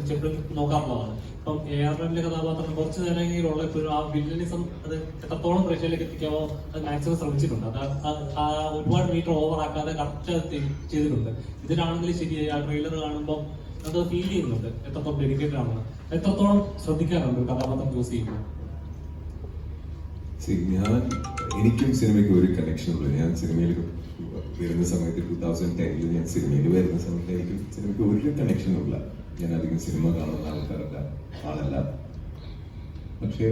കുറിച്ച് എപ്പോഴും നോക്കാറുള്ളതാണ്. ഇപ്പം AR റഹ്മാന്റെ കഥാപാത്രം കുറച്ച് നേരമെങ്കിലുള്ള ഇപ്പോഴും ആ വില്ലനിസം അത് എത്രത്തോളം പ്രേക്ഷകരിലേക്ക് എത്തിക്കാമോ അത് മാക്സിമം ശ്രമിച്ചിട്ടുണ്ട്. അത് ഒരുപാട് മീറ്റർ ഓവർ ആക്കാതെ കറക്റ്റ് ചെയ്തിട്ടുണ്ട്. ഇതിലാണെങ്കിൽ ശരിയായി ആ ട്രെയിലർ കാണുമ്പോൾ അത് ഫീൽ ചെയ്യുന്നുണ്ട് എത്രത്തോളം ഡെഡിക്കേറ്റഡ് ആണെന്ന്. എത്രത്തോളം ശ്രദ്ധിക്കാറുണ്ട് കഥാപാത്രം ചൂസ് ചെയ്യുമ്പോൾ? എനിക്കും സിനിമയ്ക്ക് ഒരു കണക്ഷൻ ഉള്ളു. ഞാൻ സിനിമയിൽ വരുന്ന സമയത്ത് 2010 ഞാൻ സിനിമയിൽ വരുന്ന സമയത്ത് എനിക്ക് സിനിമയ്ക്ക് ഒരു കണക്ഷനും ഇല്ല. ഞാൻ അധികം സിനിമ കാണുന്ന ആളല്ല. പക്ഷേ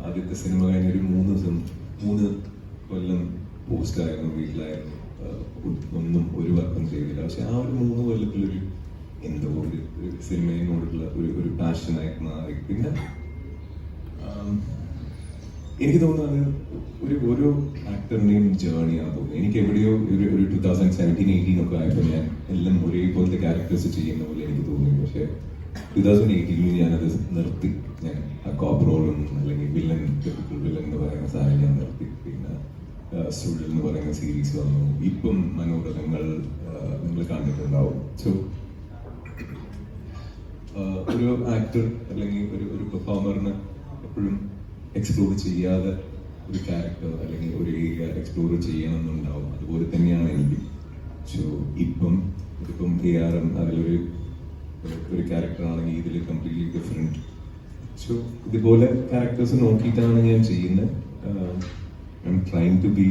ആദ്യത്തെ സിനിമ കഴിഞ്ഞൊരു 3 കൊല്ലം പോസ്റ്റായിരുന്നു, വീട്ടിലായിരുന്നു, ഒന്നും ഒരു വർക്കും ചെയ്തില്ല. പക്ഷെ ആ ഒരു 3 കൊല്ലത്തിലൊരു എന്തോ ഒരു സിനിമയോടുള്ള ഒരു പാഷനായിട്ട് മാറി. പിന്നെ എനിക്ക് തോന്നുന്നത് ഓരോ ആക്ടറിന്റെയും ജേർണിയാണെന്ന് തോന്നുന്നു. എനിക്ക് എവിടെയോ ഒരു 2017-18 ഒക്കെ ആയപ്പോൾ ഞാൻ എല്ലാം ഒരേപോലത്തെ ക്യാരക്ടേഴ്സ് ചെയ്യുന്ന പോലെ എനിക്ക് തോന്നി. പക്ഷെ 2018 ഞാനത് നിർത്തി. ഞാൻ ആ കോപ്പ് റോളും അല്ലെങ്കിൽ വില്ലൻ എന്ന് പറയുന്ന സാധനം ഞാൻ നിർത്തി. പിന്നെ സുൾ എന്ന് പറയുന്ന സീരീസ് വന്നു. ഇപ്പം മനോരഥങ്ങൾ നിങ്ങൾ കണ്ടിട്ടുണ്ടാവും. സോ ഒരു ആക്ടർ അല്ലെങ്കിൽ ഒരു പെർഫോമറിന് എപ്പോഴും എക്സ്പ്ലോർ ചെയ്യാതെ ഒരു ക്യാരക്ടർ അല്ലെങ്കിൽ ഒരു ഏരിയ എക്സ്പ്ലോർ ചെയ്യണമെന്നുണ്ടാവും. അതുപോലെ തന്നെയാണ് എനിക്ക്. സോ ഇപ്പം ARM അതിലൊരു ക്യാരക്ടറാണെങ്കിൽ ഇതിൽ കംപ്ലീറ്റ്ലി ഡിഫറെൻറ്റ്. സോ ഇതുപോലെ ക്യാരക്ടേഴ്സ് നോക്കിയിട്ടാണ് ഞാൻ ചെയ്യുന്നത്. I am trying to be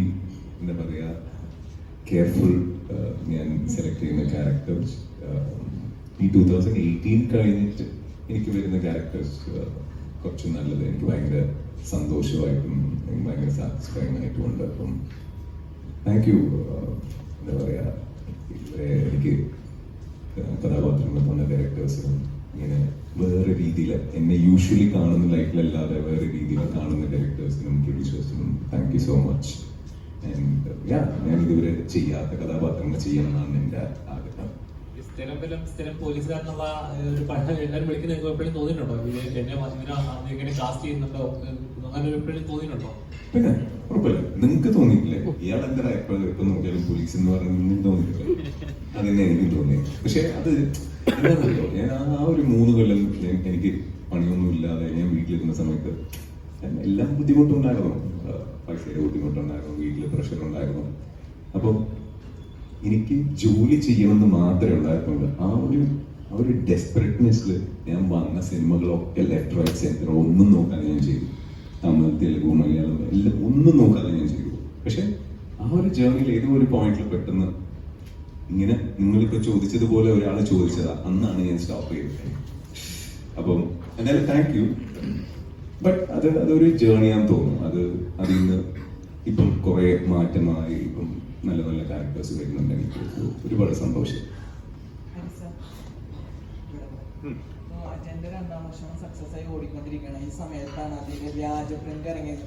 എന്താ പറയുക കെയർഫുൾ ഞാൻ സെലക്ട് ചെയ്യുന്ന ക്യാരക്ടേഴ്സ്. ഈ 2018 കഴിഞ്ഞിട്ട് എനിക്ക് വരുന്ന ക്യാരക്ടേഴ്സ് കുറച്ച് നല്ലത്, എനിക്ക് ഭയങ്കര സന്തോഷമായിട്ടും ഭയങ്കര സാറ്റിസ്ഫൈങ് ആയിട്ടും ഉണ്ട്. അപ്പം താങ്ക് യു. എന്താ പറയുക, ഇവരെ എനിക്ക് കഥാപാത്രങ്ങൾ തന്ന ഡയറക്ടേഴ്സിനും ഇങ്ങനെ വേറെ രീതിയിൽ എന്നെ യൂഷ്വലി കാണുന്ന ലൈഫിലല്ലാതെ വേറെ രീതിയിൽ കാണുന്ന ഡയറക്ടേഴ്സിനും പ്രൊഡ്യൂസേഴ്സിനും thank you so much. And ഞാൻ ഇതുവരെ ചെയ്യാത്ത കഥാപാത്രങ്ങൾ ചെയ്യണമെന്നാണ് എൻ്റെ ആഗ്രഹം. സ്ഥിരം പോലീസുകാരനുള്ള ഒരു എല്ലാവരും വിളിക്കുന്ന എപ്പോഴും തോന്നിയിട്ടുണ്ടോ എന്നെ കാസ്റ്റ് ചെയ്യുന്നുണ്ടോ അങ്ങനെ എപ്പോഴും തോന്നിയിട്ടുണ്ടോ? പിന്നെ ഉറപ്പല്ല, നിങ്ങൾക്ക് തോന്നിയിട്ടില്ലേ ഇയാളെന്താ എപ്പോഴും നോക്കിയാലും പോലീസ് എന്ന് പറയുന്നത് തോന്നിയിട്ടില്ലേ? അതന്നെ എനിക്കും തോന്നി. പക്ഷെ അത് എന്താണെന്നല്ലോ, ഞാൻ ആ ഒരു 3 കൊല്ലം എനിക്ക് പണിയൊന്നും ഇല്ലാതെ ഞാൻ വീട്ടിലിരുന്ന സമയത്ത് എല്ലാം ബുദ്ധിമുട്ടുണ്ടായിരുന്നു. പൈസയുടെ ബുദ്ധിമുട്ടുണ്ടായിരുന്നു, വീട്ടിൽ പ്രഷർ ഉണ്ടായിരുന്നു. അപ്പം എനിക്ക് ജോലി ചെയ്യണമെന്ന് മാത്രമേ ഉണ്ടായിരുന്നുള്ളൂ. ആ ഒരു ഡെസ്പെറേറ്റ്നെസ്സിൽ ഞാൻ വന്ന സിനിമകളൊക്കെ ലെഫ്റ്റ് റൈറ്റ് സെന്റർ ഒന്നും നോക്കാതെ ഞാൻ ചെയ്തു. തമിഴ്, തെലുഗു, മലയാളം എല്ലാം ഒന്നും നോക്കാതെ ഞാൻ ചെയ്തു. പക്ഷെ ആ ഒരു ജേർണിയിൽ ഏതോ ഒരു പോയിന്റിൽ പെട്ടെന്ന് ഇങ്ങനെ നിങ്ങളിപ്പോൾ ചോദിച്ചതുപോലെ ഒരാൾ ചോദിച്ചതാ, അന്നാണ് ഞാൻ സ്റ്റോപ്പ് ചെയ്തത്. അപ്പം എന്തായാലും താങ്ക് യു. ബട്ട് അതൊരു ജേർണിയാന്ന് തോന്നുന്നു. അതിൽ നിന്ന് ഇപ്പം കുറെ മാറ്റമായി. ഇപ്പം നല്ല നല്ല ക്യാരക്ടേഴ്സ് വരുന്നുണ്ട്. എനിക്ക് ഒരുപാട് സന്തോഷം. അജയന്റെ 2ാം വർഷം സക്സസ് ആയി ഓടിക്കൊണ്ടിരിക്കുകയാണ്. ഈ സമയത്താണ് അതിന് വ്യാജ പ്രിന്റ് ഇറങ്ങിയത്.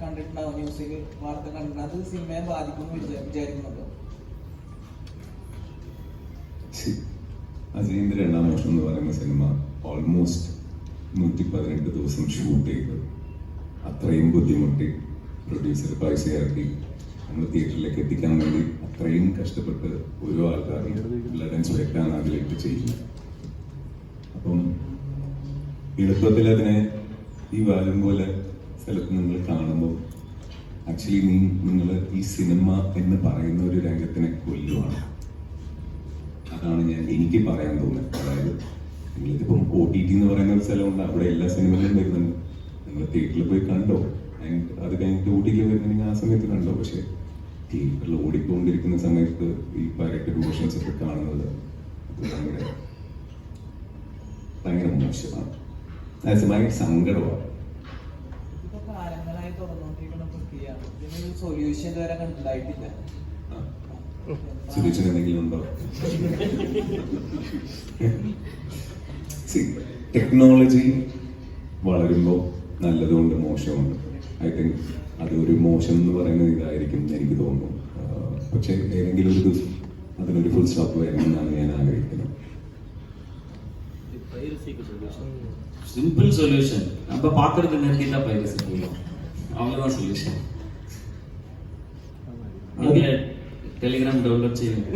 കണ്ടിട്ടുണ്ടാവും, ന്യൂസിൽ വാർത്ത കണ്ടിട്ടുണ്ട്. അത് സിനിമയെ ബാധിക്കുമെന്ന് വിചാരിക്കുന്നുണ്ടോ? അജയന്റെ 2ാം വർഷം എന്ന് പറയുന്ന സിനിമ ഓൾമോസ്റ്റ് 118 ദിവസം ഷൂട്ട് ചെയ്തു. അത്രയും ബുദ്ധിമുട്ടി പ്രൊഡ്യൂസർ പൈസ ഇറക്കി നമ്മൾ തിയേറ്ററിലേക്ക് എത്തിക്കാൻ വേണ്ടി അത്രയും കഷ്ടപ്പെട്ട് ഓരോ ആൾക്കാരും ബ്ലഡ് ആൻഡ് സ്വെറ്റാണ് അതിലേക്ക് ചെയ്യുന്നത്. അപ്പം എളുപ്പത്തിൽ അതിനെ ഈ വാലും പോലെ സ്ഥലത്ത് നിങ്ങൾ കാണുമ്പോൾ ആക്ച്വലി നിങ്ങൾ ഈ സിനിമ എന്ന് പറയുന്ന ഒരു രംഗത്തിനെ കൊല്ലുവാണ്. അതാണ് എനിക്ക് പറയാൻ തോന്നുന്നത്. അതായത് നിങ്ങളിതിപ്പം OTT എന്ന് പറയുന്ന ഒരു സ്ഥലമുണ്ട്, അവിടെ എല്ലാ സിനിമകളും വരുന്നുണ്ട്. നിങ്ങൾ തിയേറ്ററിൽ പോയി കണ്ടോ, ആൻഡ് അത് കഴിഞ്ഞിട്ട് OTT വരുന്നുണ്ടെങ്കിൽ ആ സമയത്ത് കണ്ടോ. പക്ഷെ തിയേറ്ററിൽ ഓടിക്കൊണ്ടിരിക്കുന്ന സമയത്ത് ഈ പൈറേറ്റഡ് വേർഷൻസ് ഒക്കെ കാണുന്നത് ഭയങ്കര മോശമാണ്. ഭയങ്കര സങ്കടമാണ്. കാലങ്ങളായി തുറന്നുകൊണ്ടിരിക്കുന്ന പ്രക്രിയയാണ്. ഇതിനൊരു സൊല്യൂഷൻ ഇതുവരെ കണ്ടിട്ടില്ല. സൊല്യൂഷൻ എന്തെങ്കിലും ഉണ്ടോ? ടെക്നോളജി വളരുമ്പോൾ നല്ലതുകൊണ്ട് മോശമുണ്ട്. ഐ തിങ്ക് അതൊരു മോശം എന്ന് പറയുന്നത് ഇതായിരിക്കും എനിക്ക് തോന്നുന്നു. പക്ഷെ ഏതെങ്കിലും ഒരു ദിവസം അതിനൊരു ഫുൾ സ്റ്റോപ്പ് വരണമെന്നാണ് ഞാൻ ആഗ്രഹിക്കുന്നത്. Simple solution. நம்ம பாக்குறது நிறுத்திட்டா பைரசி போயிடும். அவ்வளவுதான் சொல்யூஷன். நீங்க டெலிகிராம் டவுன்லோட் செய்யுங்க.